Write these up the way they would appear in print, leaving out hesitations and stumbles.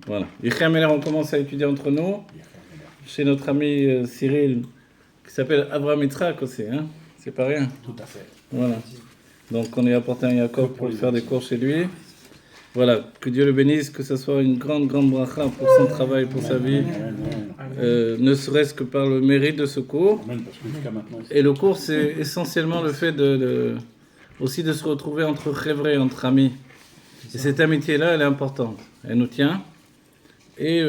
Voilà. Yichem Meler, on commence à étudier entre nous, chez notre ami Cyril, qui s'appelle Avraham Yitzhak aussi, hein. C'est pas rien. Tout à fait. Voilà. Donc on est apporté un Yaakov pour faire des cours chez lui. Voilà, que Dieu le bénisse, que ce soit une grande bracha pour son travail, pour sa vie, ne serait-ce que par le mérite de ce cours. Et le cours, c'est essentiellement le fait aussi de se retrouver entre chèvres, entre amis. Et cette amitié-là, elle est importante. Elle nous tient. Et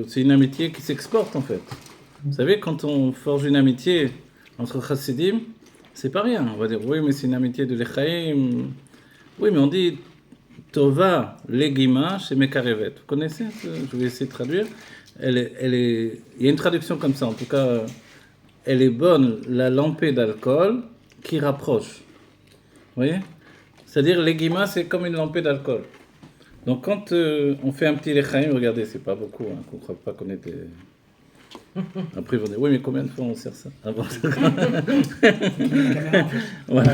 c'est une amitié qui s'exporte, en fait. Vous savez, quand on forge une amitié entre chassidim, c'est pas rien. On va dire, oui, mais c'est une amitié de l'Echaïm. Oui, mais on dit Tova legima chez Mekarevet. Vous connaissez? Je vais essayer de traduire. Il y a une traduction comme ça, en tout cas, elle est bonne, la lampée d'alcool qui rapproche. Vous voyez? C'est-à-dire, legima, c'est comme une lampée d'alcool. Donc, quand on fait un petit lechaim, regardez, c'est pas beaucoup, hein, qu'on ne croit pas qu'on était. Après, ils vont dire, oui, mais combien de fois on sert ça? Ah bon. Voilà.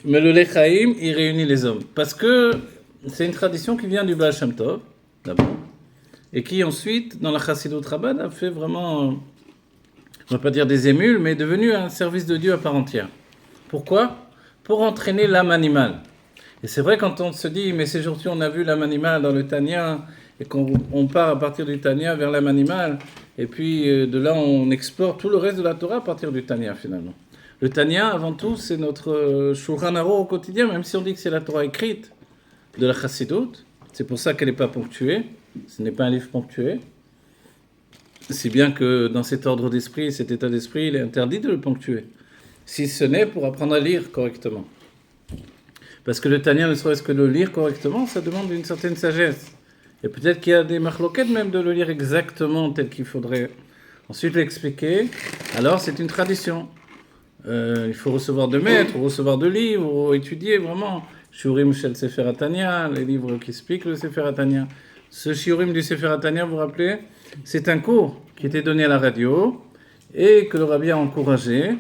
Mais le lechaim, il réunit les hommes. Parce que c'est une tradition qui vient du Baal Shem Tov, d'abord, et qui ensuite, dans la Chassidut Rabbah, a fait vraiment, on ne va pas dire des émules, mais est devenu un service de Dieu à part entière. Pourquoi? Pour entraîner l'âme animale. Et c'est vrai, quand on se dit, mais ces jours-ci, on a vu l'âme animale dans le Tanya, et qu'on part à partir du Tanya vers l'âme animale, et puis de là, on explore tout le reste de la Torah à partir du Tanya, finalement. Le Tanya, avant tout, c'est notre Shulchan Aruch au quotidien, même si on dit que c'est la Torah écrite de la Chassidut. C'est pour ça qu'elle n'est pas ponctuée. Ce n'est pas un livre ponctué. Si bien que dans cet ordre d'esprit, cet état d'esprit, il est interdit de le ponctuer. Si ce n'est pour apprendre à lire correctement. Parce que le Tanya, ne serait-ce que de le lire correctement, ça demande une certaine sagesse. Et peut-être qu'il y a des marloquettes même de le lire exactement tel qu'il faudrait ensuite l'expliquer. Alors, c'est une tradition. Il faut recevoir de maîtres, recevoir de livres, étudier vraiment. Shiurim Shel Sefer HaTanya, les livres qui expliquent le Sefer HaTanya. Ce Shiurim du Sefer HaTanya, vous vous rappelez, c'est un cours qui était donné à la radio et que le Rabbi a encouragé.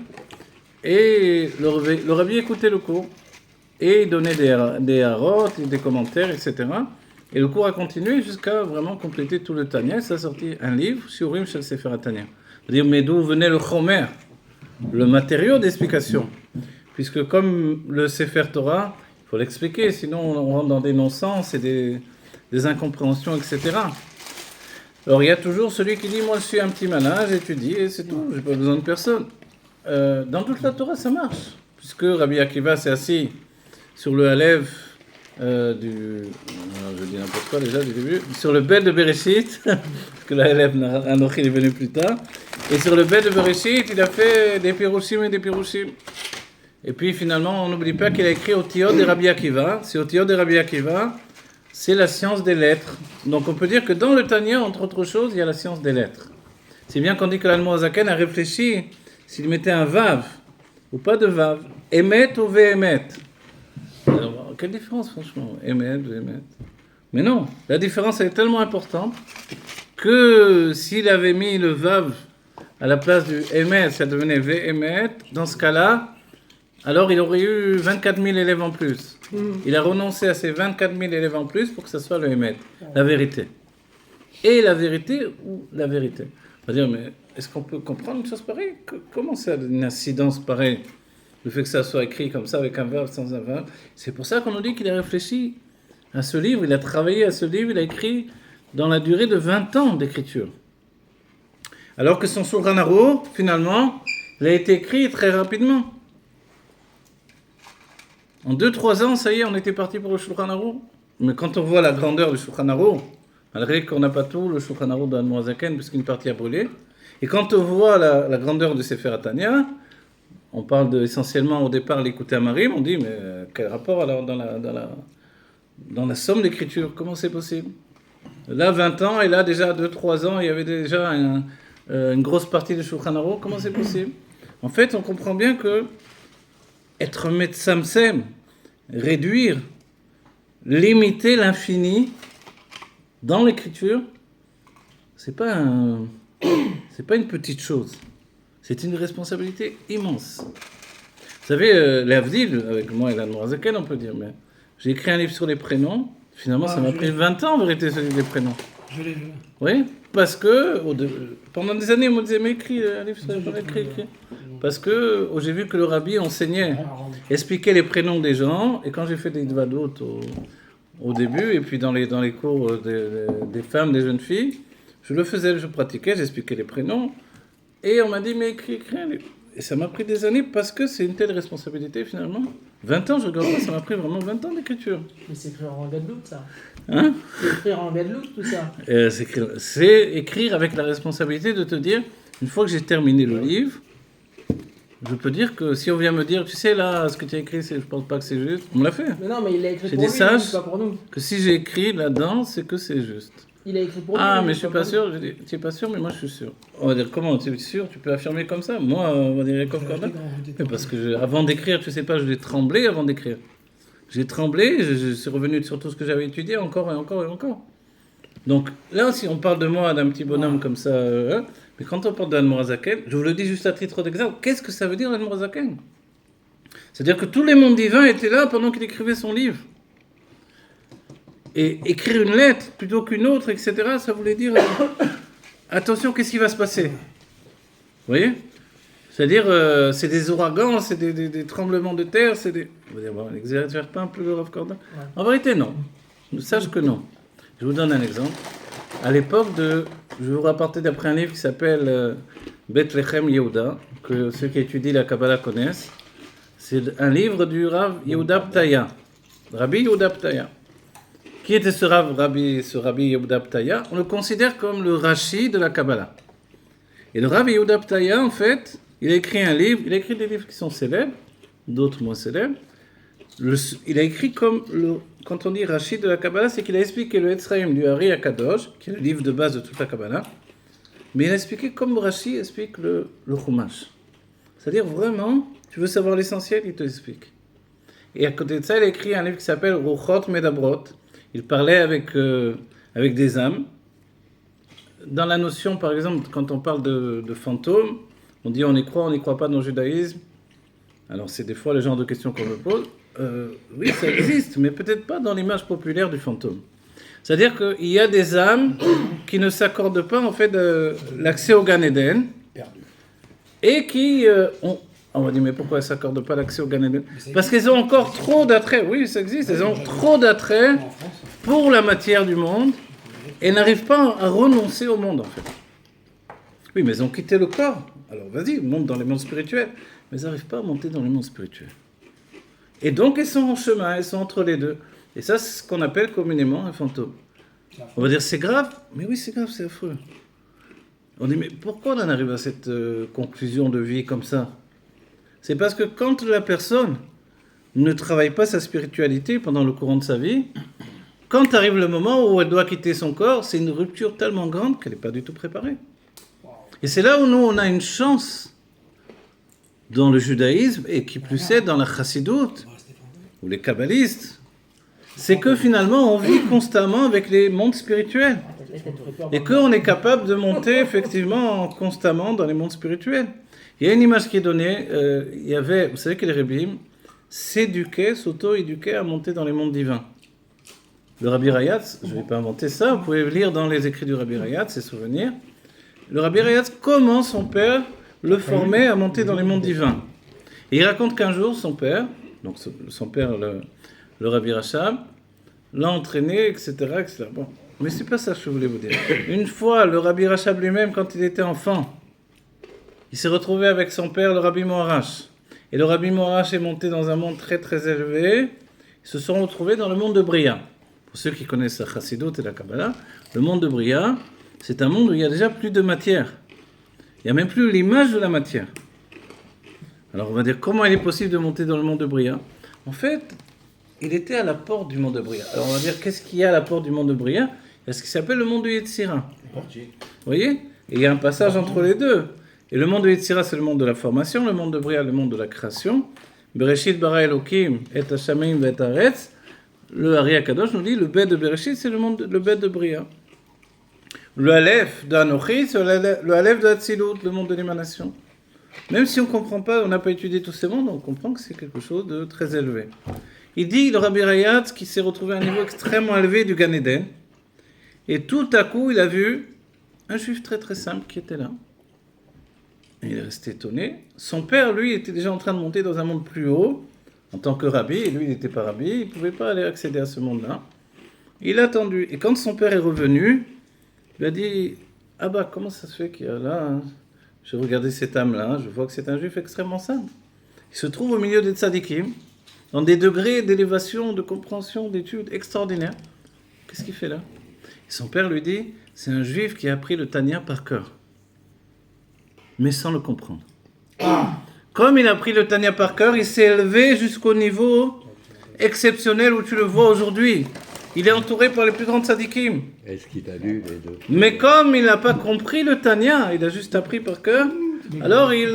Et le Rabbi écoutait le cours et il donnait des harot, des commentaires, etc. Et le cours a continué jusqu'à vraiment compléter tout le Tanya. Ça a sorti un livre, Shiurim Shel Sefer HaTanya. C'est-à-dire, mais d'où venait le Chomer, le matériau d'explication, puisque comme le Sefer Torah, il faut l'expliquer, sinon on rentre dans des non-sens et des incompréhensions, etc. Alors il y a toujours celui qui dit, moi je suis un petit malin, j'étudie et c'est tout, j'ai pas besoin de personne. Dans toute la Torah ça marche, puisque Rabbi Akiva s'est assis sur le Aleph je dis n'importe quoi déjà du début, sur le bed de Bereshit, parce que la Aleph Anochi est venu plus tard, et sur le bed de Bereshit, il a fait des Pirushim et des Pirushim. Et puis finalement, on n'oublie pas qu'il a écrit Otiyot de Rabbi Akiva. C'est Otiyot de Rabbi Akiva, c'est la science des lettres. Donc on peut dire que dans le Tanya, entre autres choses, il y a la science des lettres. C'est bien qu'on dit que l'Admor Zaken a réfléchi s'il mettait un Vav, ou pas de Vav, Emet ou Vehemet. Alors, quelle différence, franchement? Emet, Vehemet. Mais non, la différence elle est tellement importante que s'il avait mis le Vav à la place du Emet, ça devenait Vehemet. Dans ce cas-là, alors il aurait eu 24 000 élèves en plus. Il a renoncé à ces 24 000 élèves en plus pour que ce soit le Emet, la vérité. Et la vérité ou la vérité. On va dire, mais est-ce qu'on peut comprendre une chose pareille? Comment ça a une incidence pareille? Le fait que ça soit écrit comme ça, avec un verbe, sans un verbe. C'est pour ça qu'on nous dit qu'il a réfléchi à ce livre, il a travaillé à ce livre, il a écrit dans la durée de 20 ans d'écriture. Alors que son Shulchan Aruch, finalement, il a été écrit très rapidement. En 2-3 ans, ça y est, on était parti pour le Shulchan Aruch. Mais quand on voit la grandeur du Shulchan Aruch, malgré qu'on n'a pas tout, le Shulchan Aruch d'Admor Zaken, puisqu'une partie a brûlé, et quand on voit la grandeur du Sefer HaTanya, on parle essentiellement au départ l'écouter à Marim, on dit, mais quel rapport alors dans la somme d'écriture? Comment c'est possible? Là, 20 ans, et là, déjà 2-3 ans, il y avait déjà une grosse partie du Shulchan Aruch. Comment c'est possible? En fait, on comprend bien que être metsamsem, réduire, limiter l'infini dans l'écriture, c'est pas une petite chose. C'est une responsabilité immense. Vous savez, l'Avdil, avec moi et l'Admor Zaken, on peut dire, mais j'ai écrit un livre sur les prénoms, Finalement, ça m'a pris 20 ans en vérité, ce livre des prénoms. Je l'ai vu. Oui, parce que pendant des années, on me disait, mais écris un livre, écris. Parce que j'ai vu que le rabbi enseignait, expliquait les prénoms des gens, et quand j'ai fait des vadot au début, et puis dans les cours des femmes, des jeunes filles, je le faisais, je pratiquais, j'expliquais les prénoms, et on m'a dit, mais écris un livre. Et ça m'a pris des années parce que c'est une telle responsabilité finalement. 20 ans, je regarde pas, ça m'a pris vraiment 20 ans d'écriture. Mais c'est écrire en Guadeloupe, ça. Hein? C'est écrire en Guadeloupe, tout ça. C'est écrire avec la responsabilité de te dire, une fois que j'ai terminé le livre, je peux dire que si on vient me dire, tu sais là, ce que tu as écrit, je pense pas que c'est juste, on me l'a fait. Mais non, mais il l'a écrit J'ai pour des lui, sages pas pour nous. Que si j'ai écrit là-dedans, c'est que c'est juste. Il a écrit pour lui. Ah, mais je suis pas sûr. Je dis, tu es pas sûr, mais moi je suis sûr. On va dire, comment tu es sûr? Tu peux affirmer comme ça? Moi, on va dire, Yaakov Corda. Mais parce que avant d'écrire, tu sais pas, je l'ai tremblé avant d'écrire. J'ai tremblé, je suis revenu sur tout ce que j'avais étudié, encore et encore et encore. Donc là, si on parle de moi, d'un petit bonhomme comme ça, mais quand on parle d'Admorazaken, je vous le dis juste à titre d'exemple, qu'est-ce que ça veut dire l'Admorazaken? C'est-à-dire que tous les mondes divins étaient là pendant qu'il écrivait son livre. Et écrire une lettre plutôt qu'une autre, etc., ça voulait dire attention, qu'est-ce qui va se passer? Vous voyez? C'est-à-dire, c'est des ouragans, c'est des tremblements de terre, c'est des... On va dire, bon, n'exagère pas un peu le Rav Corda. En vérité, non. Sache que non. Je vous donne un exemple. À l'époque je vais vous rapporter d'après un livre qui s'appelle Bethlehem Yehuda, que ceux qui étudient la Kabbalah connaissent. C'est un livre du Rav Yehuda Ptaya, Rabbi Yehuda Ptaya. Qui était ce Rabbi Yehuda Ptaya? On le considère comme le Rashi de la Kabbalah. Et le Rabbi Yehuda Ptaya, en fait, il a écrit un livre, il a écrit des livres qui sont célèbres, d'autres moins célèbres. Il a écrit comme, quand on dit Rashi de la Kabbalah, c'est qu'il a expliqué le Etzraïm du Hari Akadosh, qui est le livre de base de toute la Kabbalah, mais il a expliqué comme Rashi explique le Chumash. C'est-à-dire vraiment, tu veux savoir l'essentiel, il te l'explique. Et à côté de ça, il a écrit un livre qui s'appelle Ruchot Medabrot. Il parlait avec des âmes. Dans la notion, par exemple, quand on parle de fantômes, on dit on y croit pas dans le judaïsme. Alors c'est des fois le genre de questions qu'on me pose. Oui, ça existe, mais peut-être pas dans l'image populaire du fantôme. C'est-à-dire qu'il y a des âmes qui ne s'accordent pas en fait l'accès au Gan Eden et qui on va dire, mais pourquoi elles ne s'accordent pas l'accès au Gan Eden? Parce qu'elles ont encore trop d'attrait. Oui, ça existe. Elles ont trop d'attrait pour la matière du monde et n'arrivent pas à renoncer au monde, en fait. Oui, mais elles ont quitté le corps. Alors, vas-y, monte dans les mondes spirituels. Mais elles n'arrivent pas à monter dans les mondes spirituels. Et donc, elles sont en chemin, elles sont entre les deux. Et ça, c'est ce qu'on appelle communément un fantôme. On va dire, c'est grave. Mais oui, c'est grave, c'est affreux. On dit, mais pourquoi on en arrive à cette conclusion de vie comme ça? C'est parce que quand la personne ne travaille pas sa spiritualité pendant le courant de sa vie, quand arrive le moment où elle doit quitter son corps, c'est une rupture tellement grande qu'elle n'est pas du tout préparée. Et c'est là où nous, on a une chance dans le judaïsme, et qui plus est dans la chassidoute, ou les kabbalistes, c'est que finalement, on vit constamment avec les mondes spirituels. Et qu'on est capable de monter effectivement constamment dans les mondes spirituels. Il y a une image qui est donnée, il y avait, vous savez que les Rébim s'auto-éduquaient à monter dans les mondes divins. Le Rabbi Rayatz, je ne vais pas inventer ça, vous pouvez lire dans les écrits du Rabbi Rayatz, ses souvenirs. Le Rabbi Rayatz, comment son père le formait à monter dans les mondes divins. Et il raconte qu'un jour, son père, donc son père, le Rabbi Rachab, l'a entraîné, etc., etc. Bon, mais c'est pas ça que je voulais vous dire. Une fois, le Rabbi Rachab lui-même, quand il était enfant, il s'est retrouvé avec son père, le Rabbi Moarash. Et le Rabbi Moarash est monté dans un monde très très élevé. Ils se sont retrouvés dans le monde de Bria. Pour ceux qui connaissent la Chassidut et la Kabbalah, le monde de Bria, c'est un monde où il y a déjà plus de matière. Il n'y a même plus l'image de la matière. Alors on va dire, comment il est possible de monter dans le monde de Bria? En fait, il était à la porte du monde de Bria. Alors on va dire, qu'est-ce qu'il y a à la porte du monde de Bria? Il y a ce qui s'appelle le monde de Yetzira. Vous voyez? Et il y a un passage entre les deux. Et le monde de Yetzira, c'est le monde de la formation, le monde de Bria, le monde de la création. Bereshit bara Elokim et Hashamayim et Haaretz. Le Hari Akadosh nous dit, le bête de Bereshit, c'est le bête de Bria. Le Aleph d'Anochi, c'est le Aleph d'Atzilut, le monde de l'émanation. Même si on ne comprend pas, on n'a pas étudié tous ces mondes, on comprend que c'est quelque chose de très élevé. Il dit, le Rabbi Rayatz, qui s'est retrouvé à un niveau extrêmement élevé du Gan Eden, et tout à coup, il a vu un juif très très simple qui était là. Et il est resté étonné. Son père, lui, était déjà en train de monter dans un monde plus haut, en tant que rabbi, et lui, il n'était pas rabbi, il ne pouvait pas aller accéder à ce monde-là. Il a attendu. Et quand son père est revenu, il a dit, ah bah, comment ça se fait qu'il y a là, hein, j'ai regardé cette âme-là, je vois que c'est un juif extrêmement simple. Il se trouve au milieu des tzadikim, dans des degrés d'élévation, de compréhension, d'études extraordinaires. Qu'est-ce qu'il fait là? Et son père lui dit, c'est un juif qui a appris le Tanya par cœur, mais sans le comprendre. Comme il a appris le Tanya par cœur, il s'est élevé jusqu'au niveau exceptionnel où tu le vois aujourd'hui. Il est entouré par les plus grands tzadikim. Est-ce qu'il a lu les deux? Mais comme il n'a pas compris le Tanya, il a juste appris par cœur, alors il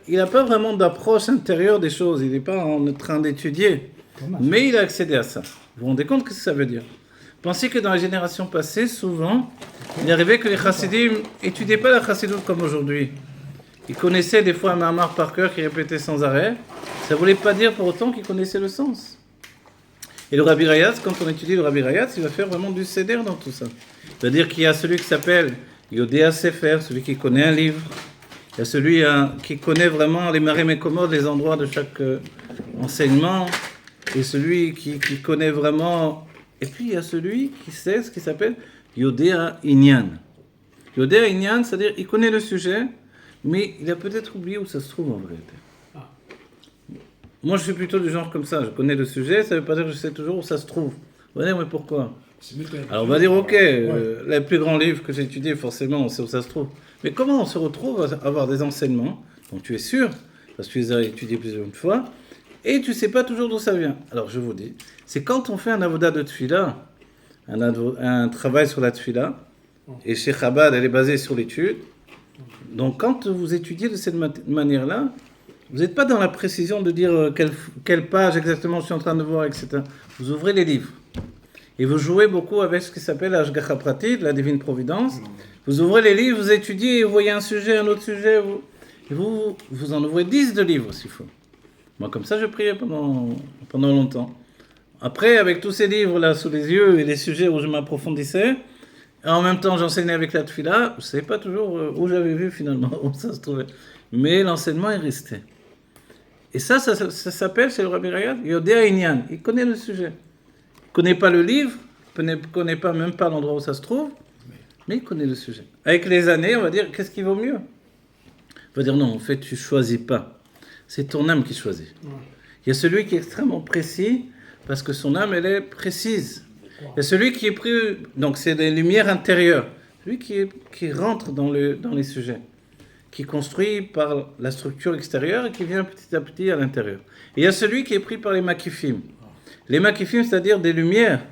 n'a pas vraiment d'approche intérieure des choses, il n'est pas en train d'étudier. Mais il a accédé à ça. Vous vous rendez compte ce que ça veut dire? Pensez que dans les générations passées, souvent, il arrivait que les chassidim n'étudiaient pas la chassidoute comme aujourd'hui. Ils connaissaient des fois un mamar par cœur qui répétait sans arrêt. Ça ne voulait pas dire pour autant qu'ils connaissaient le sens. Et le Rabbi Rayatz, quand on étudie le Rabbi Rayatz, il va faire vraiment du seder dans tout ça. C'est-à-dire qu'il y a celui qui s'appelle Yodéa Sefer, celui qui connaît un livre. Il y a celui qui connaît vraiment les marées mécommodes, les endroits de chaque enseignement. Et celui qui connaît vraiment... Et puis il y a celui qui sait ce qui s'appelle Yodéa Inyan. Yodéa Inyan, c'est-à-dire il connaît le sujet, mais il a peut-être oublié où ça se trouve en vérité. Moi, je suis plutôt du genre comme ça. Je connais le sujet, ça ne veut pas dire que je sais toujours où ça se trouve. Vous allez dire, mais pourquoi? Alors, on va dire, ok, les plus grands livres que j'ai étudiés, forcément, on sait où ça se trouve. Mais comment on se retrouve à avoir des enseignements dont tu es sûr, parce que tu les as étudiés plusieurs fois, et tu ne sais pas toujours d'où ça vient? Alors, je vous dis, c'est quand on fait un avoda de tefila, un travail sur la tefila, et chez Chabad, elle est basée sur l'étude. Donc, quand vous étudiez de cette manière-là, vous n'êtes pas dans la précision de dire quelle page exactement je suis en train de voir, etc. Vous ouvrez les livres. Et vous jouez beaucoup avec ce qui s'appelle Ashgacha Pratit, la divine providence. Vous ouvrez les livres, vous étudiez, vous voyez un sujet, un autre sujet, et vous en ouvrez 10 de livres s'il faut. Moi, comme ça, je priais pendant longtemps. Après, avec tous ces livres-là sous les yeux et les sujets où je m'approfondissais, et en même temps, j'enseignais avec la tefila, je ne savais pas toujours où j'avais vu finalement, où ça se trouvait. Mais l'enseignement est resté. Et ça s'appelle, chez le Rabbi Rayatz, Yodéa Inyan. Il connaît le sujet. Il ne connaît pas le livre, il ne connaît pas même pas l'endroit où ça se trouve, mais il connaît le sujet. Avec les années, on va dire, qu'est-ce qui vaut mieux? On va dire, non, en fait, tu ne choisis pas. C'est ton âme qui choisit. Il y a celui qui est extrêmement précis, parce que son âme, elle est précise. Il y a celui qui est pris, donc c'est des lumières intérieures, celui qui rentre dans les sujets, qui construit par la structure extérieure et qui vient petit à petit à l'intérieur. Et il y a celui qui est pris par les makifim. Les makifim, c'est-à-dire des lumières,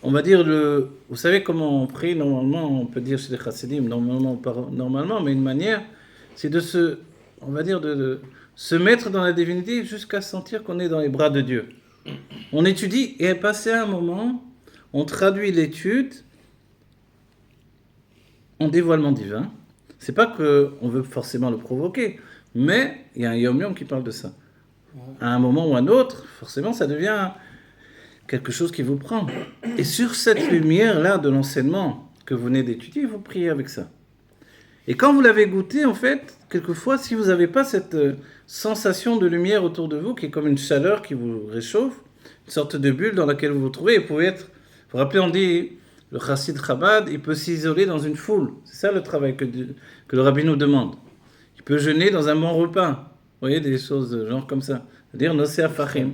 on va dire, vous savez comment on prie normalement, on peut dire chez les chassidim, normalement, mais une manière, c'est de se mettre dans la divinité jusqu'à sentir qu'on est dans les bras de Dieu. On étudie et passé un moment, on traduit l'étude en dévoilement divin. C'est pas qu'on veut forcément le provoquer, mais il y a un Yom Yom qui parle de ça. À un moment ou à un autre, forcément, ça devient quelque chose qui vous prend. Et sur cette lumière-là de l'enseignement que vous venez d'étudier, vous priez avec ça. Et quand vous l'avez goûté, en fait, quelquefois, si vous n'avez pas cette sensation de lumière autour de vous, qui est comme une chaleur qui vous réchauffe, une sorte de bulle dans laquelle vous vous trouvez, vous pouvez être... Vous vous rappelez, on dit... Le chassid Chabad, il peut s'isoler dans une foule. C'est ça le travail que le rabbi nous demande. Il peut jeûner dans un bon repas. Vous voyez, des choses genre comme ça. C'est-à-dire Nosea Fachim,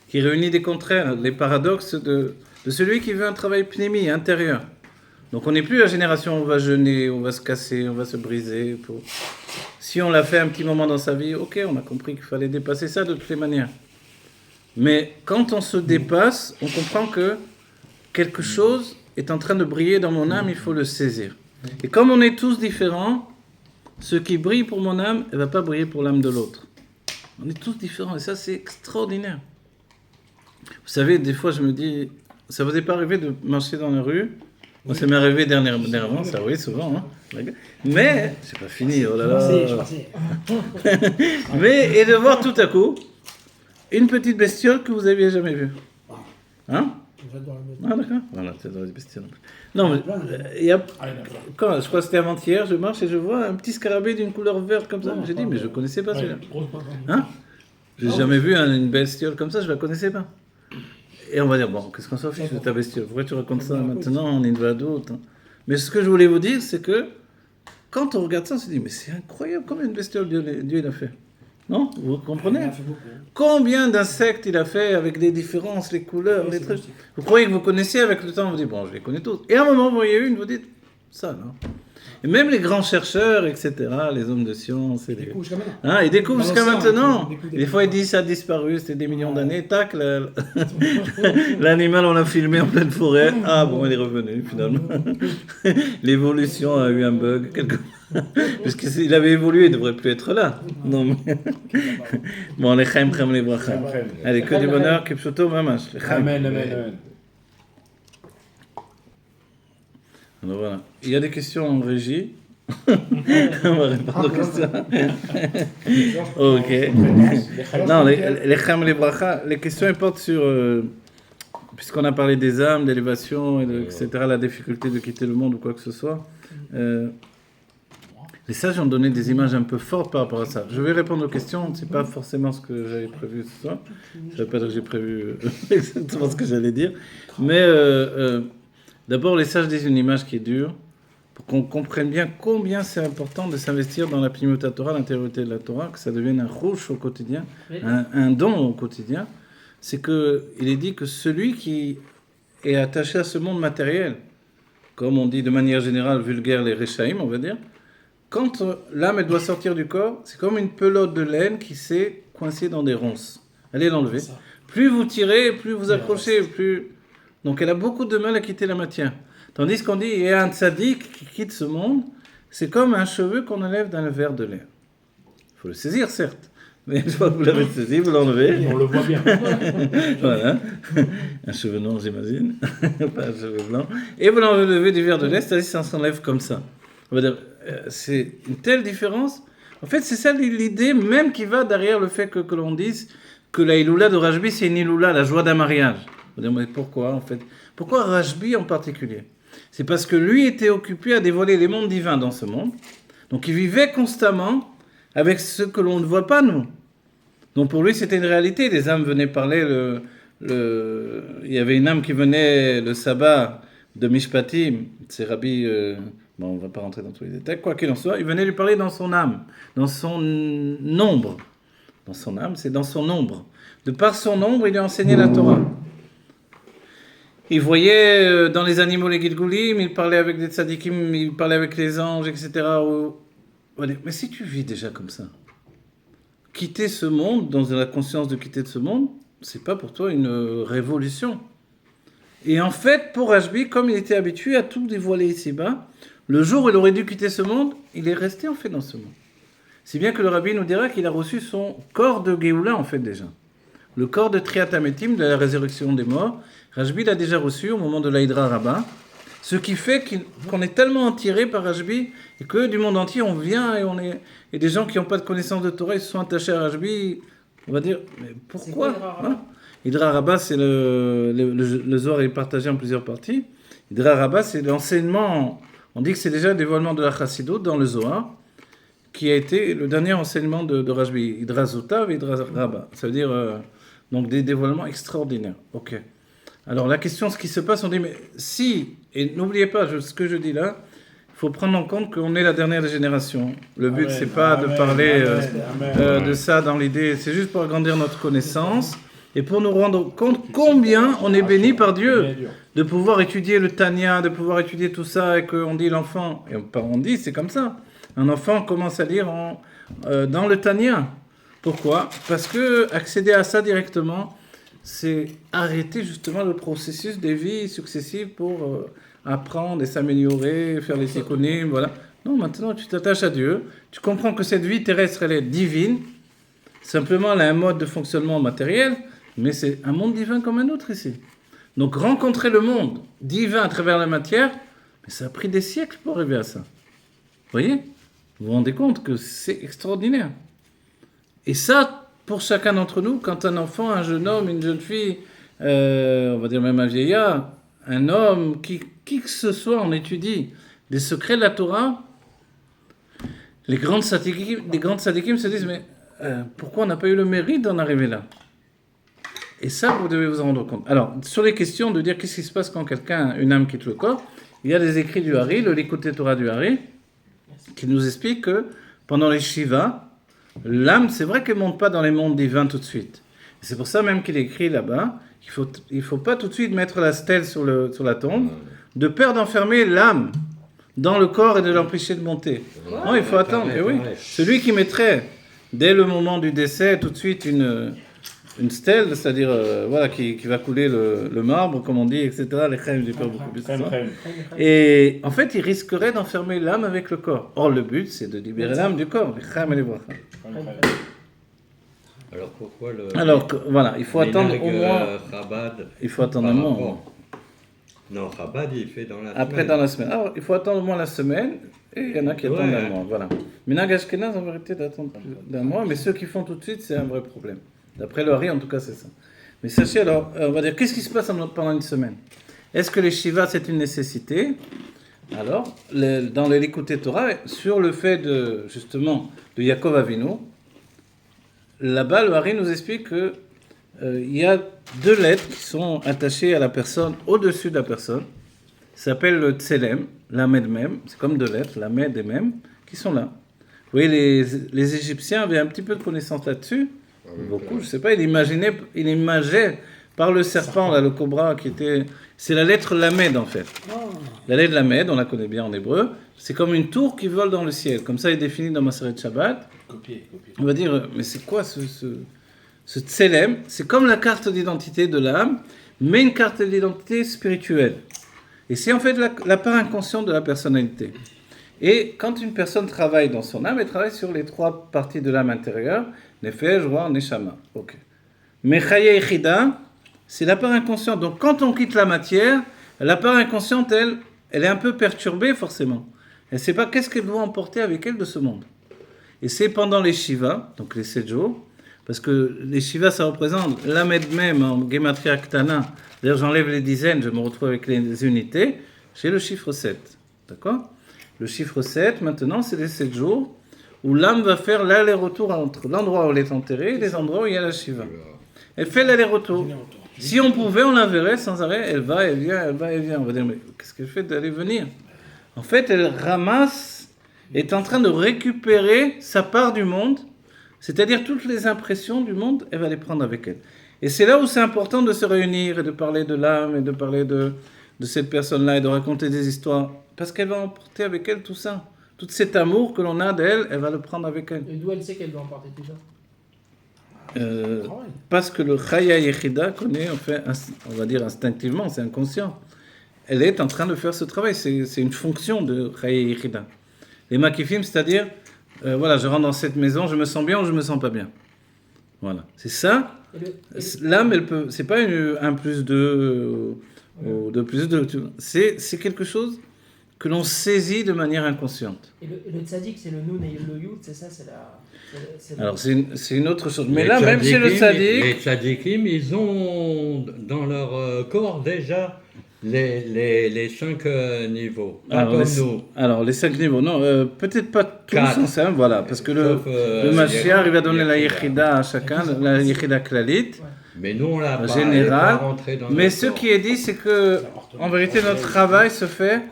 qui réunit des contraires, les paradoxes de celui qui veut un travail pnémi, intérieur. Donc on n'est plus la génération où on va jeûner, on va se casser, on va se briser. Si on l'a fait un petit moment dans sa vie, ok, on a compris qu'il fallait dépasser ça de toutes les manières. Mais quand on se dépasse, on comprend que quelque chose est en train de briller dans mon âme, il faut le saisir. Et comme on est tous différents, ce qui brille pour mon âme, ne va pas briller pour l'âme de l'autre. On est tous différents, et ça c'est extraordinaire. Vous savez, des fois je me dis, ça vous est pas arrivé de marcher dans la rue? Moi ça m'est arrivé dernièrement, ça oui, souvent. Hein. Mais, c'est pas fini, oh là là. Je pensais. Mais, et de voir tout à coup, une petite bestiole que vous aviez jamais vue. Hein? J'adore la bête. Ah d'accord. Voilà, tu adores les bestioles. Non, mais il y a... Quand, je crois que c'était avant-hier, je marche et je vois un petit scarabée d'une couleur verte comme ça. J'ai dit, mais je connaissais pas celui-là. Hein? J'ai jamais vu une bestiole comme ça, je la connaissais pas. Et on va dire, bon, qu'est-ce qu'on s'en fiche de ta bestiole? Pourquoi tu racontes ça maintenant? On est une adulte. Mais ce que je voulais vous dire, c'est que quand on regarde ça, on se dit, mais c'est incroyable combien de bestioles Dieu il a fait. Non? Vous comprenez? Il a fait beaucoup. Combien d'insectes il a fait avec des différences, les couleurs, les trucs. Vous croyez que vous connaissiez avec le temps, vous dites, bon, je les connais tous. Et à un moment, vous voyez une, vous dites, ça, non? Et même les grands chercheurs, etc., les hommes de science, et Du coup, jusqu'à maintenant. ils découvrent Dans jusqu'à l'océan, maintenant. ils découvrent Des fois, ils disent ça a disparu, c'était des millions d'années. Tac, l'animal, on l'a filmé en pleine forêt. Ah bon, il est revenu finalement. L'évolution a eu un bug quelque part. Parce qu'il avait évolué, il ne devrait plus être là. Non, mais... Bon, les chaim, les bracha. Allez, que du bonheur, que pshoto, mamash. Amen, amen, amen. Alors voilà. Il y a des questions en régie. On va répondre aux questions. Ok. Non, les cham, les bracha, les questions elles portent sur, puisqu'on a parlé des âmes, d'élévation, etc., la difficulté de quitter le monde ou quoi que ce soit. Les sages ont donné des images un peu fortes par rapport à ça. Je vais répondre aux questions, c'est pas forcément ce que j'avais prévu ce soir. Ça ne veut pas dire que j'ai prévu exactement ce que j'allais dire. Mais d'abord, les sages disent une image qui est dure, pour qu'on comprenne bien combien c'est important de s'investir dans la Pnimiut Torah, l'intériorité de la Torah, que ça devienne un rouge au quotidien, un don au quotidien. C'est qu'il est dit que celui qui est attaché à ce monde matériel, comme on dit de manière générale, vulgaire, les Rechaïm, on va dire, quand l'âme elle doit sortir du corps, c'est comme une pelote de laine qui s'est coincée dans des ronces. Allez l'enlever. Plus vous tirez, plus vous accrochez, plus... Donc elle a beaucoup de mal à quitter la matière. Tandis qu'on dit, il y a un tzaddik qui quitte ce monde, c'est comme un cheveu qu'on enlève d'un verre de lait. Il faut le saisir, certes. Mais une fois que vous l'avez saisi, vous l'enlevez. On le voit bien. Voilà. Un cheveu noir, j'imagine. Pas un cheveu blanc. Et vous l'enlevez du verre de lait, c'est-à-dire que ça s'enlève comme ça. On va dire, c'est une telle différence. En fait, c'est ça l'idée même qui va derrière le fait que l'on dise que la Iloula de Rajbi, c'est une Iloula, la joie d'un mariage. On va dire, mais pourquoi en fait? Pourquoi Rajbi en particulier? C'est parce que lui était occupé à dévoiler les mondes divins dans ce monde. Donc il vivait constamment avec ce que l'on ne voit pas, nous. Donc pour lui, c'était une réalité. Les âmes venaient parler. Il y avait une âme qui venait le sabbat de Mishpatim. C'est Rabbi... bon, on ne va pas rentrer dans tous les détails. Quoi qu'il en soit, il venait lui parler dans son âme, dans son nombre. Dans son âme, c'est dans son nombre. De par son nombre, il lui enseignait la Torah. Il voyait dans les animaux les Gilgulim, il parlait avec des tzadikim, il parlait avec les anges, etc. Mais si tu vis déjà comme ça, quitter ce monde, dans la conscience de quitter de ce monde, c'est pas pour toi une révolution. Et en fait, pour Rajbi, comme il était habitué à tout dévoiler ici-bas, le jour où il aurait dû quitter ce monde, il est resté en fait dans ce monde. Si bien que le rabbi nous dira qu'il a reçu son corps de Géoula en fait déjà. Le corps de Triat Hametim, de la résurrection des morts, Rajbi l'a déjà reçu au moment de l'Aïdra Rabbah. Ce qui fait qu'on est tellement attiré par Rajbi et que du monde entier on vient et des gens qui n'ont pas de connaissance de Torah, ils se sont attachés à Rajbi. On va dire, mais pourquoi Hydra Rabbah, c'est le Zohar est partagé en plusieurs parties. Hydra Rabbah, c'est l'enseignement, on dit que c'est déjà le dévoilement de la Chassidut dans le Zohar, qui a été le dernier enseignement de Rajbi. Hydra Zotav et Hydra Rabbah. Ça veut dire donc des dévoilements extraordinaires. Ok. Alors la question, ce qui se passe, on dit, mais si, et n'oubliez pas ce que je dis là, il faut prendre en compte qu'on est la dernière génération. Le but, c'est pas de parler de ça dans l'idée, c'est juste pour agrandir notre connaissance et pour nous rendre compte combien on est béni par Dieu de pouvoir étudier le Tanya, de pouvoir étudier tout ça et qu'on dit l'enfant, et on dit, c'est comme ça, un enfant commence à lire dans le Tanya. Pourquoi? Parce que accéder à ça directement, c'est arrêter justement le processus des vies successives pour apprendre et s'améliorer, faire les tikkunim, voilà. Non, maintenant tu t'attaches à Dieu, tu comprends que cette vie terrestre, elle est divine, simplement elle a un mode de fonctionnement matériel, mais c'est un monde divin comme un autre ici. Donc rencontrer le monde divin à travers la matière, mais ça a pris des siècles pour arriver à ça. Vous voyez? Vous vous rendez compte que c'est extraordinaire. Et ça, pour chacun d'entre nous, quand un enfant, un jeune homme, une jeune fille, on va dire même un vieillard, un homme, qui que ce soit, on étudie des secrets de la Torah, les grandes sadikim se disent, mais pourquoi on n'a pas eu le mérite d'en arriver là? Et ça, vous devez vous en rendre compte. Alors, sur les questions de dire qu'est-ce qui se passe quand quelqu'un, une âme quitte le corps, il y a des écrits du Hari, le Likutei Torah du Hari, qui nous explique que pendant les Shiva, l'âme, c'est vrai qu'elle ne monte pas dans les mondes divins tout de suite. Et c'est pour ça même qu'il écrit là-bas, il faut pas tout de suite mettre la stèle sur la tombe, de peur d'enfermer l'âme dans le corps et de l'empêcher de monter. Non, il faut attendre. Et oui, celui qui mettrait, dès le moment du décès, tout de suite une stèle, c'est-à-dire voilà, qui va couler le marbre, comme on dit, etc. Les crèmes, j'ai peur beaucoup plus de ça. Et en fait, il risquerait d'enfermer l'âme avec le corps. Or, le but, c'est de libérer l'âme du corps. Les crèmes et les bracha. Alors pourquoi Alors, voilà, il faut attendre au moins... Chabad, il faut attendre un mois. Non, Chabad, il fait dans la Après, semaine. dans la semaine. Alors, il faut attendre au moins la semaine, et il y en a qui attendent un mois, voilà. Minhag Ashkenaz, en vérité, d'attendre plus d'un mois, mais ceux qui font tout de suite, c'est un vrai problème. D'après le Hari, en tout cas, c'est ça. Mais sachez, alors, on va dire, qu'est-ce qui se passe pendant une semaine? Est-ce que les Shiva, c'est une nécessité? Alors, dans les Likutei Torah, sur le fait justement, de Yaakov Avinu, là-bas, le Hari nous explique que il y a 2 lettres qui sont attachées à la personne, au-dessus de la personne. Ça s'appelle le Tselem, Lamed Mem. C'est comme 2 lettres, Lamed et Mem, qui sont là. Vous voyez, les Égyptiens avaient un petit peu de connaissance là-dessus. Beaucoup, je ne sais pas. Ils imageaient par le serpent, là, le cobra, qui était... C'est la lettre Lamed, en fait. La lettre Lamed, on la connaît bien en hébreu. C'est comme une tour qui vole dans le ciel. Comme ça, il est défini dans Maseret Shabbat. On va dire, mais c'est quoi ce tselem? C'est comme la carte d'identité de l'âme, mais une carte d'identité spirituelle. Et c'est en fait la part inconsciente de la personnalité. Et quand une personne travaille dans son âme, elle travaille sur les 3 parties de l'âme intérieure, Nefesh, Ruach, Neshama. Ok. Mais Chaya Yechida, c'est la part inconsciente. Donc quand on quitte la matière, la part inconsciente, elle est un peu perturbée forcément. Elle ne sait pas qu'est-ce qu'elle doit emporter avec elle de ce monde. Et c'est pendant les Shiva, donc les 7 jours, parce que les Shiva, ça représente l'Amed même en Gematria Ktana. D'ailleurs, j'enlève les dizaines, je me retrouve avec les unités. J'ai le chiffre 7. D'accord? Le chiffre 7, maintenant, c'est les 7 jours où l'âme va faire l'aller-retour entre l'endroit où elle est enterrée et les endroits où il y a la Shiva. Elle fait l'aller-retour. Si on pouvait, on la verrait sans arrêt. Elle va, elle vient, elle va, elle vient. On va dire, mais qu'est-ce qu'elle fait d'aller venir? En fait, elle ramasse, est en train de récupérer sa part du monde. C'est-à-dire toutes les impressions du monde, elle va les prendre avec elle. Et c'est là où c'est important de se réunir et de parler de l'âme et de parler de cette personne-là et de raconter des histoires. Parce qu'elle va emporter avec elle tout ça. Tout cet amour que l'on a d'elle, elle va le prendre avec elle. Et d'où elle sait qu'elle doit emporter tout ça? Parce que le Chaya Yechida connaît, en fait, on va dire instinctivement, c'est inconscient. Elle est en train de faire ce travail. C'est une fonction de Chaya Yechida. Les Makifim, c'est-à-dire... voilà, je rentre dans cette maison, je me sens bien ou je me sens pas bien. Voilà, c'est ça. L'âme, elle peut, c'est pas un plus 2 ou 2 plus 2. C'est quelque chose que l'on saisit de manière inconsciente. Et le tzaddik, c'est le noun et le yud, c'est ça, Alors c'est une autre chose. Mais là, même chez le tzaddik, les tzaddikim, ils ont dans leur corps déjà les 5 niveaux. Alors les 5 niveaux, non, peut-être pas tous ensemble, voilà, parce que le Mashiach, il va donner la Yechida à chacun, la Yechida Klalit. Mais nous, on l'a pas général. rentré dans Mais ce qui est dit, c'est que, en vérité, notre travail se fait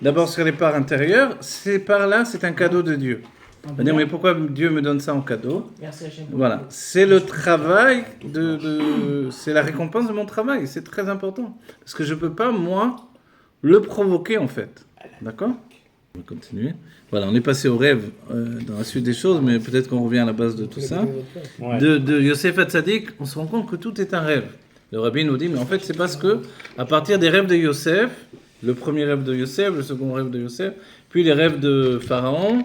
d'abord sur les parts intérieures. Ces parts-là, c'est un cadeau de Dieu. On va dire, mais pourquoi Dieu me donne ça en cadeau? Merci Hachem. Voilà, c'est le travail, c'est la récompense de mon travail. C'est très important. Parce que je ne peux pas, moi, le provoquer, en fait. D'accord? On va continuer. Voilà, on est passé au rêve dans la suite des choses, mais peut-être qu'on revient à la base de tout ça. De Yosef Hatzadik, on se rend compte que tout est un rêve. Le rabbi nous dit, mais en fait, c'est parce que, à partir des rêves de Yosef, le premier rêve de Yosef, le second rêve de Yosef, puis les rêves de Pharaon,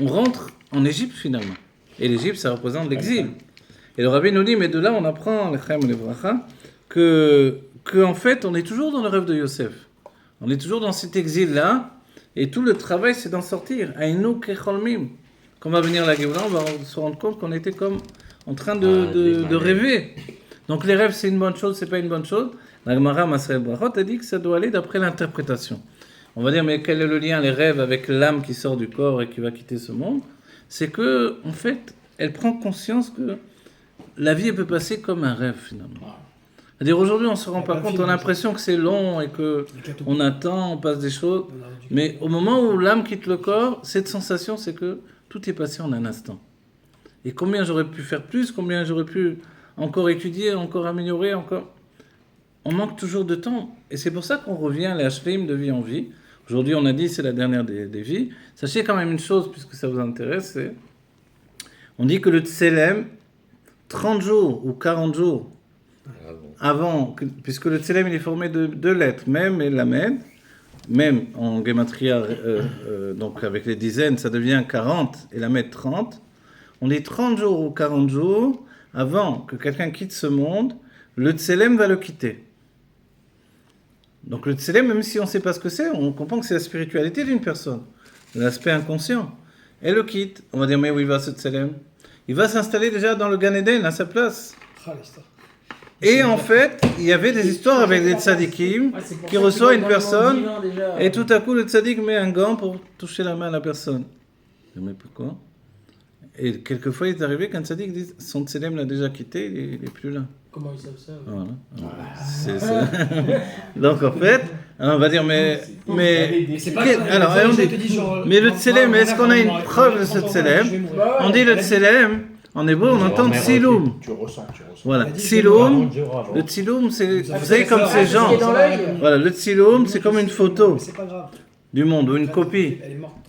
on rentre en Égypte finalement. Et l'Égypte, ça représente l'exil. Et le rabbi nous dit, mais de là, on apprend, les bracha, que en fait, on est toujours dans le rêve de Yosef. On est toujours dans cet exil-là. Et tout le travail, c'est d'en sortir. Aïnou kecholmim. Quand va venir la Géoula, on va se rendre compte qu'on était comme en train de rêver. Donc les rêves, c'est une bonne chose, c'est pas une bonne chose. La Gemara Maseret Brachot a dit que ça doit aller d'après l'interprétation. On va dire, mais quel est le lien, les rêves, avec l'âme qui sort du corps et qui va quitter ce monde? C'est que, en fait, elle prend conscience que la vie, elle peut passer comme un rêve, finalement. C'est-à-dire, aujourd'hui, on ne se rend pas compte, on a l'impression que c'est long et qu'on attend, on passe des choses. Mais au moment où l'âme quitte le corps, cette sensation, c'est que tout est passé en un instant. Et combien j'aurais pu faire plus, combien j'aurais pu encore étudier, encore améliorer, encore... On manque toujours de temps. Et c'est pour ça qu'on revient à l'Hashlim de vie en vie. Aujourd'hui, on a dit c'est la dernière des vies. Sachez quand même une chose, puisque ça vous intéresse, c'est... On dit que le Tselem, 30 jours ou 40 jours avant, puisque le Tselem il est formé de 2 lettres, Mem et Lamed, Mem en Gematria, donc avec les dizaines, ça devient 40 et Lamed 30. On dit 30 jours ou 40 jours avant que quelqu'un quitte ce monde, le Tselem va le quitter. Donc le Tselem, même si on ne sait pas ce que c'est, on comprend que c'est la spiritualité d'une personne, l'aspect inconscient. Elle le quitte. On va dire, mais où il va ce Tselem? Il va s'installer déjà dans le Gan Eden, à sa place. Et en fait, il y avait des histoires avec des tzadikim qui reçoivent une personne et tout à coup le tzadik met un gant pour toucher la main à la personne. Mais pourquoi? Et quelquefois il est arrivé qu'un tzadik dit son tselem l'a déjà quitté, il n'est plus là. Comment ils savent ça? Voilà. C'est ça. Donc en fait, alors on va dire mais alors on dit, mais le tselem, est-ce qu'on a une preuve de ce tselem? On dit le tselem, en hébreu on entend tsilum. Tu ressens. Voilà, tsilum. Le tsilum, c'est, vous savez comme ces gens. Voilà, le tsilum, c'est comme une photo du monde ou une copie.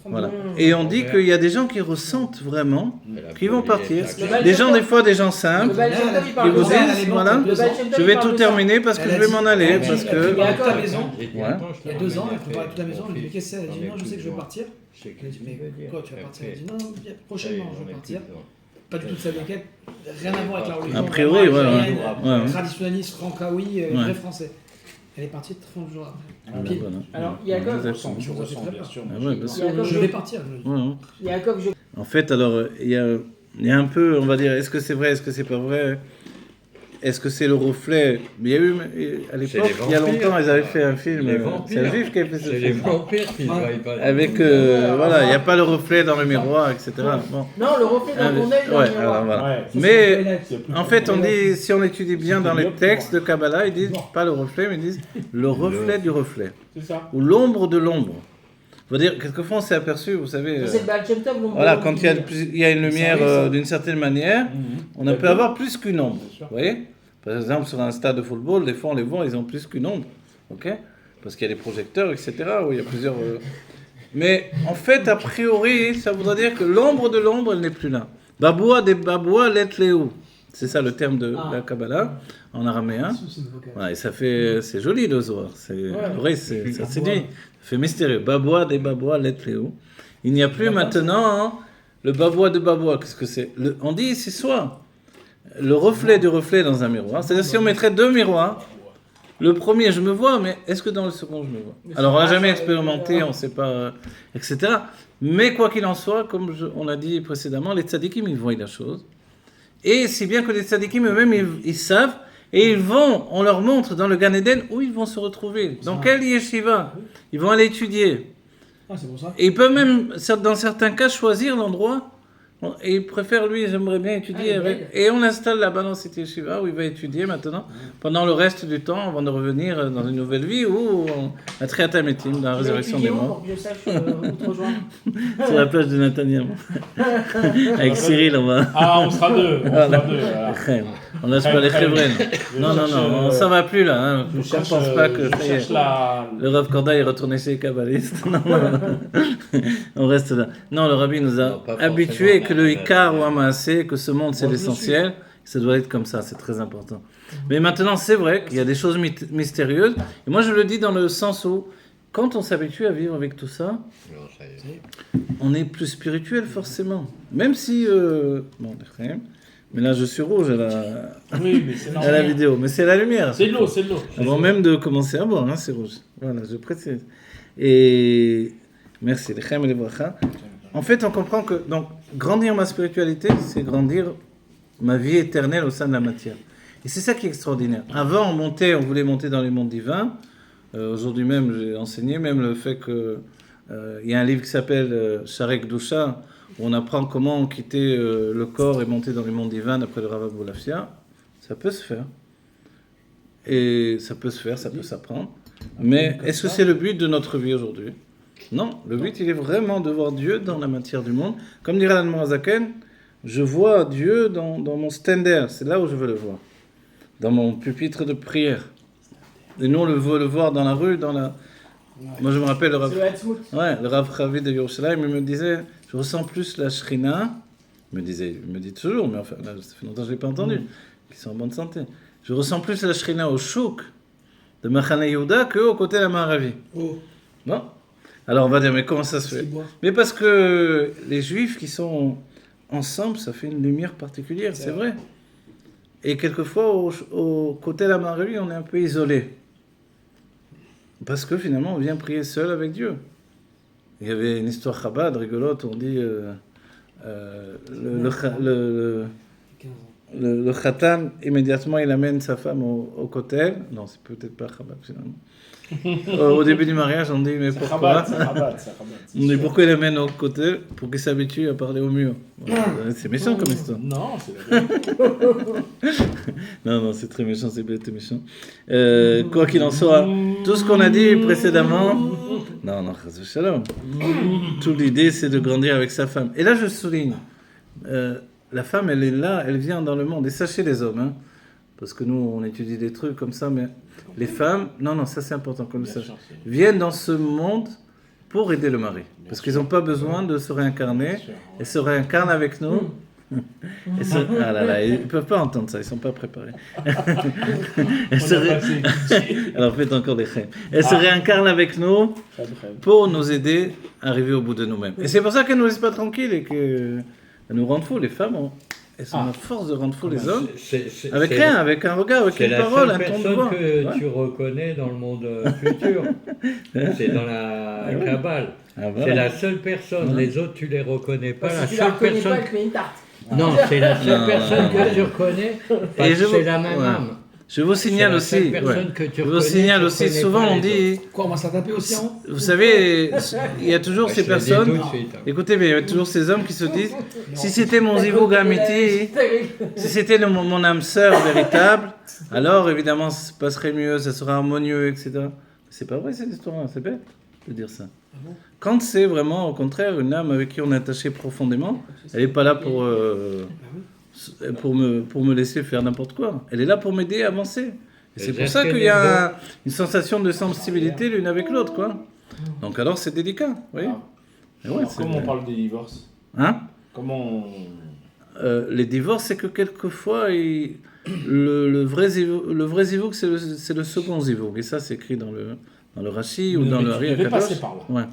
Voilà. Et on dit qu'il y a des gens qui ressentent vraiment, qui vont partir. Des gens, des fois, des gens simples, qui vous disent, voilà, je vais tout terminer parce que je vais m'en aller. Parce que... Il y a toute la maison, il y a 2 ans, elle préparait toute la maison, elle me dit, qu'est-ce que c'est? Elle dit, non, je sais que je vais partir. Je lui dis, mais quoi, tu vas partir? Elle dit, non, prochainement, je vais partir. Pas du tout de sa banquette, rien à voir avec la religion. A priori, ouais. Traditionnaliste, francaoui, vrai français. Elle est partie 30 jours après. Voilà. Alors, Yaakov, Tu ressens, bien sûr. Je vais partir. Yaakov, En fait, alors, il y a un peu, on va dire, est-ce que c'est vrai, est-ce que c'est pas vrai? Est-ce que c'est le reflet? Il y a eu, à l'époque, il y a longtemps, ils avaient fait un film. C'est un juif qui avait fait ce film. C'est les vampires qui Avec, voilà, il n'y a pas le reflet dans le miroir, etc. Bon. non, le reflet dans ton œil dans le miroir. Alors, voilà. Ouais, Mais, en fait, on dit, si on étudie bien dans les textes de Kabbalah, ils disent pas le reflet, mais ils disent le reflet du reflet. C'est ça. Ou l'ombre de l'ombre. Faut dire, quelquefois on s'est aperçu, vous savez, C'est le Baal Shem Tov, l'ombre voilà, de quand l'ombre. il y a une lumière d'une certaine manière, on peut avoir plus qu'une ombre. Vous voyez? Par exemple, sur un stade de football, des fois on les voit, ils ont plus qu'une ombre. Ok? Parce qu'il y a des projecteurs, etc., où il y a plusieurs... Mais en fait, a priori, ça voudrait dire que l'ombre de l'ombre, elle n'est plus là. Baboua des baboua let léou. C'est ça le terme de la Kabbalah, en araméen. Voilà, et ça fait, c'est joli le Zohar. L'oreille, ça séduit. Ça fait mystérieux. Baboua des baboua let léou. Il n'y a plus maintenant le baboua de baboua. Qu'est-ce que c'est? On dit, c'est soit le reflet du reflet dans un miroir. C'est-à-dire, si on mettrait 2 miroirs, le premier, je me vois, mais est-ce que dans le second, je me vois? Alors, on n'a jamais expérimenté, on ne sait pas, etc. Mais quoi qu'il en soit, comme on l'a dit précédemment, les tzadikim, ils voient la chose. Et si bien que les tzadikim eux-mêmes, ils savent, et on leur montre dans le Gan Eden où ils vont se retrouver. Dans quelle yeshiva? Ils vont aller étudier. C'est pour ça. Et ils peuvent même, dans certains cas, choisir l'endroit. Et il préfère, lui, j'aimerais bien étudier avec... Et on l'installe là-bas dans cette yeshiva où il va étudier maintenant, pendant le reste du temps, avant de revenir dans une nouvelle vie, ou à Triatametim, dans la résurrection des morts. Pour que je sache où te rejoindre. Sur la plage de Nathaniel. Avec Cyril, on va... Ah, on sera 2. Voilà. On lâche pas les chevren. Non, on s'en va plus là. Hein. Je ne pense pas que le Rav Korda est retourné chez les kabbalistes. Non. On reste là. Non, le Rabbi nous a habitués que le Ikar ou Amassé, que ce monde c'est l'essentiel. Ça doit être comme ça, c'est très important. Mais maintenant, c'est vrai qu'il y a des choses mystérieuses. Et moi, je le dis dans le sens où, quand on s'habitue à vivre avec tout ça, on est plus spirituel forcément. Même si... mais là, je suis rouge à la vidéo. Mais c'est la lumière. C'est de l'eau. Avant même de commencer à boire, hein, c'est rouge. Voilà, je précise. Et merci, les chem et les bracha. En fait, on comprend que donc, grandir ma spiritualité, c'est grandir ma vie éternelle au sein de la matière. Et c'est ça qui est extraordinaire. Avant, on voulait monter dans les mondes divins. Aujourd'hui même, j'ai enseigné même le fait que il y a un livre qui s'appelle Sharek Dusha, où on apprend comment quitter le corps et monter dans les mondes divins d'après le Rav Abulafia. Ça peut se faire. Et ça peut se faire, ça peut s'apprendre. Mais est-ce que c'est le but de notre vie aujourd'hui? Non, le but il est vraiment de voir Dieu dans la matière du monde. Comme dirait l'Admor Zaken, je vois Dieu dans mon stender, c'est là où je veux le voir. Dans mon pupitre de prière. Et nous on veut le voir dans la rue, Moi je me rappelle le Rav Chavi de Yerushalayim, il me disait, je ressens plus la Shrina, il me dit toujours, mais enfin là, ça fait longtemps que je ne l'ai pas entendu, qu'ils sont en bonne santé. Je ressens plus la Shrina au Chouk de Machane Yehuda qu'au côté de la Maravi. Oh. Non? Alors on va dire, mais comment ça se fait? Mais parce que les Juifs qui sont ensemble, ça fait une lumière particulière, c'est vrai. Et quelquefois, au côté de la Maravi, on est un peu isolé. Parce que finalement, on vient prier seul avec Dieu. Il y avait une histoire Chabad rigolote, on dit le Khatan, immédiatement, il amène sa femme au kotel. Non, c'est peut-être pas Chabad finalement. Au début du mariage, on dit, mais pourquoi? On dit, pourquoi il amène au kotel? Pour qu'il s'habitue à parler au mur. Voilà, c'est méchant comme histoire. Non, c'est vrai. Non, c'est très méchant, c'est bête et méchant. Quoi qu'il en soit, tout ce qu'on a dit précédemment... Non, chas v'shalom. Toute l'idée, c'est de grandir avec sa femme. Et là, je souligne, la femme, elle est là, elle vient dans le monde. Et sachez les hommes, hein, parce que nous, on étudie des trucs comme ça, mais les femmes, non, ça c'est important qu'on le sache, viennent dans ce monde pour aider le mari. Parce qu'ils n'ont pas besoin de se réincarner. Elles se réincarnent avec nous. Ah là là, ils ne peuvent pas entendre ça, ils ne sont pas préparés. Alors faites encore des khayms. Elles se réincarnent avec nous pour nous aider à arriver au bout de nous-mêmes. Et c'est pour ça qu'elles ne nous laissent pas tranquilles et qu'elles nous rendent fous. Les femmes, elles sont à force de rendre fous les hommes. Avec rien, avec un regard, avec une parole, un ton de voix. C'est la seule personne que tu reconnais dans le monde futur. C'est dans la Kabbale. C'est la seule personne. Les autres, tu ne les reconnais pas. Parce que tu la reconnais pas, elle te met une tarte. Non, c'est la seule personne que tu reconnais, parce que c'est la même âme. Je vous signale aussi, souvent on dit... Quoi, on va se la taper aussi en haut? Vous savez, il y a toujours ces personnes, écoutez bien, il y a toujours ces hommes qui se disent, si c'était mon zivug amiti, si c'était mon âme sœur véritable, alors évidemment ça se passerait mieux, ça serait harmonieux, etc. C'est pas vrai cette histoire, c'est bête de dire ça. Quand c'est vraiment, au contraire, une âme avec qui on est attaché profondément, elle n'est pas là pour me laisser faire n'importe quoi. Elle est là pour m'aider à avancer. Et c'est pour ça qu'il y a une sensation de sensibilité l'une avec l'autre, quoi. Donc alors c'est délicat, oui. Comment on parle des divorces? Hein? Comment les divorces, c'est que quelquefois, le vrai zivug, c'est le second zivug. Et ça, c'est écrit dans le Rashi ou dans le Hari HaKadosh. Passer par là.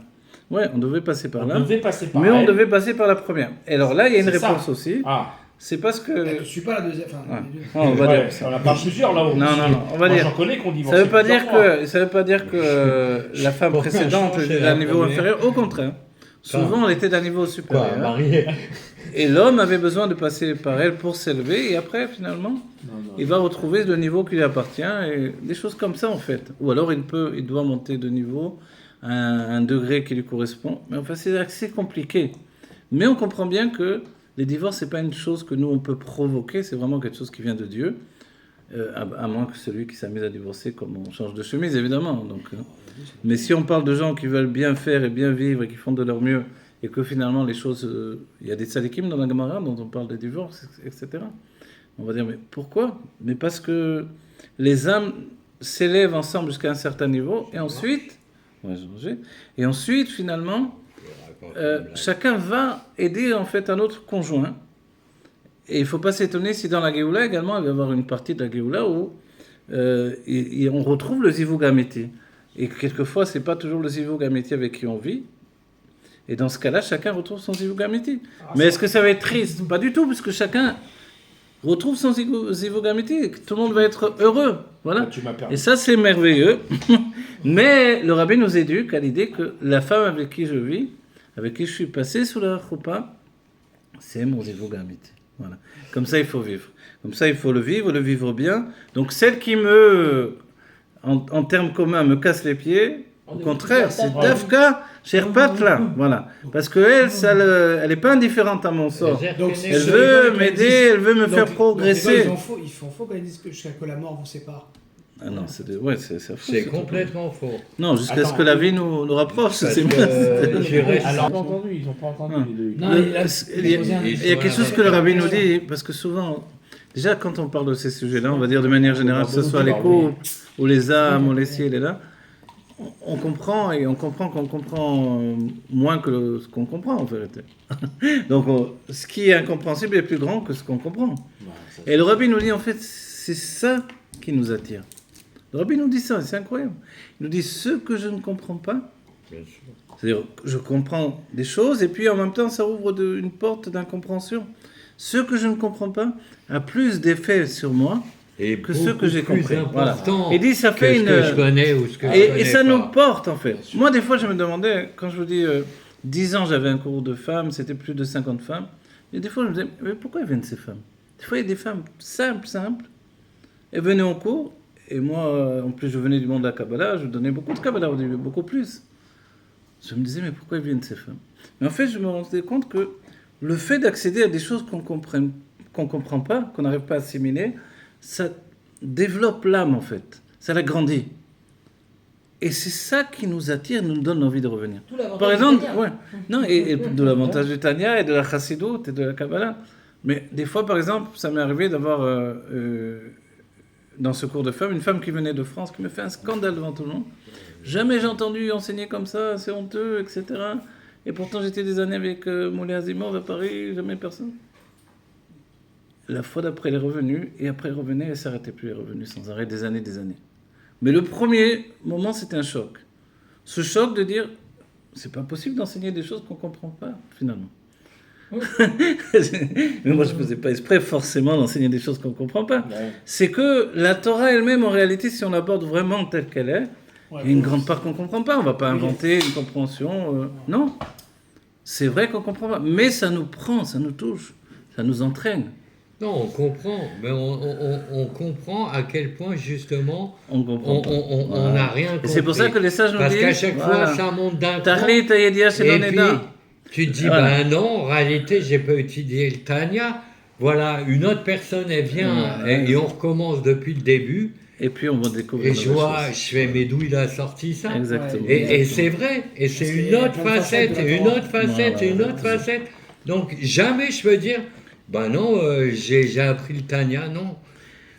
Ouais, on devait passer par là. On devait passer par la première. Et alors là, il y a une réponse aussi. C'est parce que... Je ne suis pas la deuxième. On va dire ça. On n'a pas plusieurs là-haut. Non, on va dire. J'en connais qu'on divorce. Ça ne veut pas dire que la femme précédente était d'un niveau inférieur. Au contraire. Souvent, elle était d'un niveau supérieur. Mariée. Et l'homme avait besoin de passer par elle pour s'élever. Et après, finalement, il va retrouver le niveau qui lui appartient. Et des choses comme ça, en fait. Ou alors, il doit monter de niveau à un degré qui lui correspond. Mais enfin, c'est assez compliqué. Mais on comprend bien que les divorces, ce n'est pas une chose que nous, on peut provoquer. C'est vraiment quelque chose qui vient de Dieu. À moins que celui qui s'amuse à divorcer, comme on change de chemise, évidemment. Donc, mais si on parle de gens qui veulent bien faire et bien vivre et qui font de leur mieux, et que finalement les choses... Il y a des tzadikim dans la Gemara dont on parle des divorces, etc. On va dire, mais pourquoi? Mais parce que les âmes s'élèvent ensemble jusqu'à un certain niveau, et ensuite, finalement, chacun va aider en fait un autre conjoint. Et il ne faut pas s'étonner si dans la Géoula également, il va y avoir une partie de la Géoula où on retrouve le zivug amiti. Et quelquefois, ce n'est pas toujours le zivug amiti avec qui on vit. Et dans ce cas-là, chacun retrouve son zivug amiti. Mais est-ce que ça va être triste? Pas du tout, puisque chacun retrouve son zivug amiti. Tout le monde va être heureux. Voilà. Et ça, c'est merveilleux. Mais le rabbi nous éduque à l'idée que la femme avec qui je vis, avec qui je suis passé sous la choupa, c'est mon zivug amiti. Voilà. Comme ça, il faut vivre. Comme ça, il faut le vivre bien. Donc, celle qui me, en termes communs, me casse les pieds, au contraire, c'est Dafka Sherpat là. Voilà. Parce qu'elle, elle n'est pas indifférente à mon sort. Elle veut m'aider, elle veut me faire progresser. Ils font faux quand ils disent que jusqu'à que la mort vous sépare. Ah non, c'est faux. C'est complètement faux. Non, jusqu'à ce que la vie nous rapproche, c'est bien. Alors, ils n'ont pas entendu les deux. Non, il y a quelque chose que le rabbi nous dit, parce que souvent, déjà quand on parle de ces sujets-là, on va dire de manière générale, que ce soit les couples, ou les âmes, ou les ciels et là, on comprend qu'on comprend moins que ce qu'on comprend en vérité. Donc, ce qui est incompréhensible est plus grand que ce qu'on comprend. Et le rabbi nous dit, en fait, c'est ça qui nous attire. Le rabbi nous dit ça, c'est incroyable. Il nous dit ce que je ne comprends pas. C'est-à-dire, je comprends des choses et puis en même temps, ça ouvre une porte d'incompréhension. Ce que je ne comprends pas a plus d'effet sur moi que ce que j'ai compris. Voilà. Et dit, ça fait une. Ce que je connais ou ce que je connais et ça pas. nous porte en fait. Moi, des fois, je me demandais, quand je vous dis 10 ans, j'avais un cours de femmes, c'était plus de 50 femmes. Et des fois, je me disais, mais pourquoi elles viennent ces femmes? Des fois, il y a des femmes simples. Elles venaient en cours. Et moi, en plus, je venais du monde de la Kabbalah, je donnais beaucoup de Kabbalah au début, beaucoup plus. Je me disais, mais pourquoi viennent ces femmes? Mais en fait, je me rendais compte que le fait d'accéder à des choses qu'on comprend pas, qu'on n'arrive pas à assimiler, ça développe l'âme, en fait. Ça l'agrandit. Et c'est ça qui nous attire, nous donne envie de revenir. Par exemple, et de l'avantage du Tanya et de la Chassidoute et de la Kabbalah. Mais des fois, par exemple, ça m'est arrivé d'avoir... dans ce cours de femmes, une femme qui venait de France, qui me fait un scandale devant tout le monde. Jamais j'ai entendu enseigner comme ça, c'est honteux, etc. Et pourtant, j'étais des années avec Moulay Azimov à Paris, jamais personne. La fois d'après, elle est revenue, et après, elle revenait, elle ne s'arrêtait plus, elle est revenue sans arrêt, des années. Mais le premier moment, c'était un choc. Ce choc de dire, c'est pas possible d'enseigner des choses qu'on ne comprend pas, finalement. Mais moi je ne faisais pas exprès forcément d'enseigner des choses qu'on ne comprend pas. C'est que la Torah elle-même, en réalité, si on l'aborde vraiment telle qu'elle est, il y a une grande part qu'on ne comprend pas. On ne va pas inventer une compréhension. Non, c'est vrai qu'on ne comprend pas. Mais ça nous prend, ça nous touche, ça nous entraîne. Non, on comprend. Mais on comprend à quel point, justement, on voilà. n'a rien compris. Et c'est pour ça que les sages nous disent... Parce qu'à chaque fois, ça monte d'un cran. Et puis... Tu te dis, ben non, en réalité, j'ai pas étudié le Tanya. Voilà, une autre personne, elle vient et on recommence depuis le début. Et puis on va découvrir. Et je fais, mais d'où il a sorti ça? Exactement. Et c'est vrai. Et c'est une autre facette, et une autre facette, et une autre facette. Donc jamais je peux dire, ben non, j'ai appris le Tanya, non.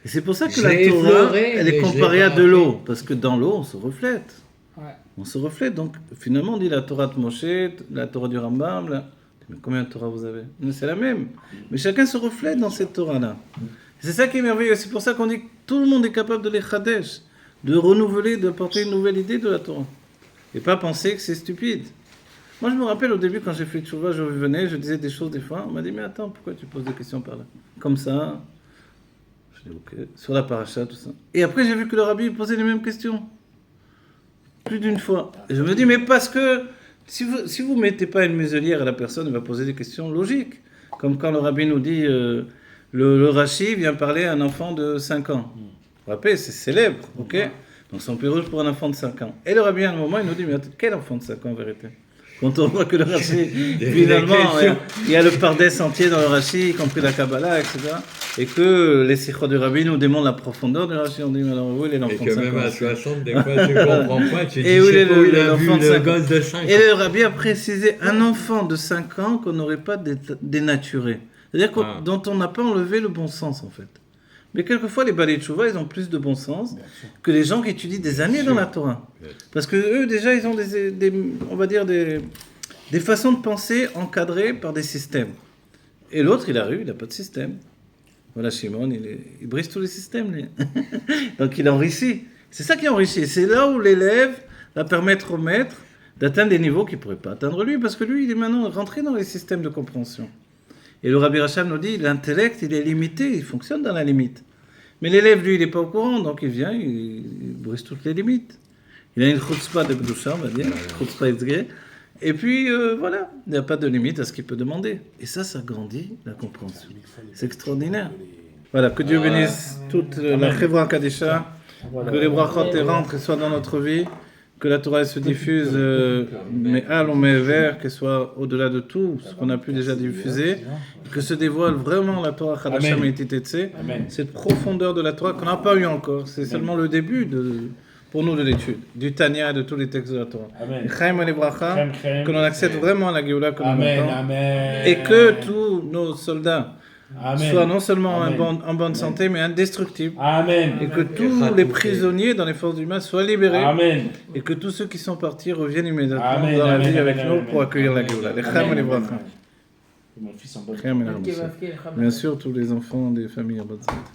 Et c'est pour ça que la Torah, elle est comparée à de l'eau. Parce que dans l'eau, on se reflète. On se reflète, donc finalement on dit la Torah de Moshe, la Torah du Rambam, mais combien de Torah vous avez? C'est la même, mais chacun se reflète dans cette Torah-là. C'est ça qui est merveilleux, c'est pour ça qu'on dit que tout le monde est capable de les chadesh, de renouveler, d'apporter une nouvelle idée de la Torah. Et pas penser que c'est stupide. Moi je me rappelle au début quand j'ai fait Tchouva, je venais, je disais des choses des fois, on m'a dit mais attends, pourquoi tu poses des questions par là? Comme ça, je dis ok, sur la paracha, tout ça. Et après j'ai vu que le rabbi posait les mêmes questions. Plus d'une fois. Et je me dis, mais parce que si vous ne mettez pas une muselière à la personne, elle va poser des questions logiques. Comme quand le rabbi nous dit, le Rashi vient parler à un enfant de 5 ans. Vous vous rappelez, c'est célèbre, ok? Donc son pirouge pour un enfant de 5 ans. Et le rabbi, à un moment, il nous dit, mais quel enfant de 5 ans en vérité? Quand on voit que le Rashi, finalement, il y a le pardès entier dans le Rashi, y compris la Kabbalah, etc. Et que les sikhos du Rabbi nous demandent la profondeur du Rashi. On dit, mais alors où il est l'enfant de 5 ans? Et que même à 60, des fois, tu ne comprends pas. Tu dis, et où il est le gosse de 5 ans. Et le Rabbi a précisé un enfant de 5 ans qu'on n'aurait pas dénaturé. C'est-à-dire dont on n'a pas enlevé le bon sens, en fait. Mais quelquefois, les Balei Tchouva, ils ont plus de bon sens que les gens qui étudient des années dans la Torah. Parce que eux, déjà, ils ont on va dire des façons de penser encadrées par des systèmes. Et l'autre, il arrive, il n'a pas de système. Voilà, Shimon, il brise tous les systèmes, lui. Donc, il enrichit. C'est ça qui enrichit. C'est là où l'élève va permettre au maître d'atteindre des niveaux qu'il ne pourrait pas atteindre lui, parce que lui, il est maintenant rentré dans les systèmes de compréhension. Et le Rabbi Racham nous dit, l'intellect, il est limité, il fonctionne dans la limite. Mais l'élève, lui, il n'est pas au courant, donc il vient, il brise toutes les limites. Il a une chutzpah de Gdusha, on va dire, chutzpah etzgeh, Et puis, voilà, il n'y a pas de limite à ce qu'il peut demander. Et ça grandit la compréhension. C'est extraordinaire. Voilà, que Dieu bénisse toute la Chevra Kadisha, que les brachot rentrent et soient dans notre vie, que la Torah se diffuse, mais al ou mais vert, qu'elle soit au-delà de tout ce qu'on a pu déjà diffuser, que se dévoile vraiment la Torah Chadasha Meititetse, cette profondeur de la Torah qu'on n'a pas eu encore. C'est seulement le début pour nous de l'étude, du Tanya et de tous les textes de la Torah. Chaim et les brachas, que l'on accède vraiment à la Géoula que l'on attend, et que tous nos soldats soient non seulement en bonne santé, mais indestructibles. Amen. Et que tous les prisonniers dans les forces du mal soient libérés. Amen. Et que tous ceux qui sont partis reviennent immédiatement Amen, dans la amen, vie amen, avec nous amen, pour accueillir la amen, Géoula. Les amen, Chaim et les amen, brachas. Mon fils en bonne Chaim et les brachas. Bien sûr, tous les enfants des familles en bonne santé.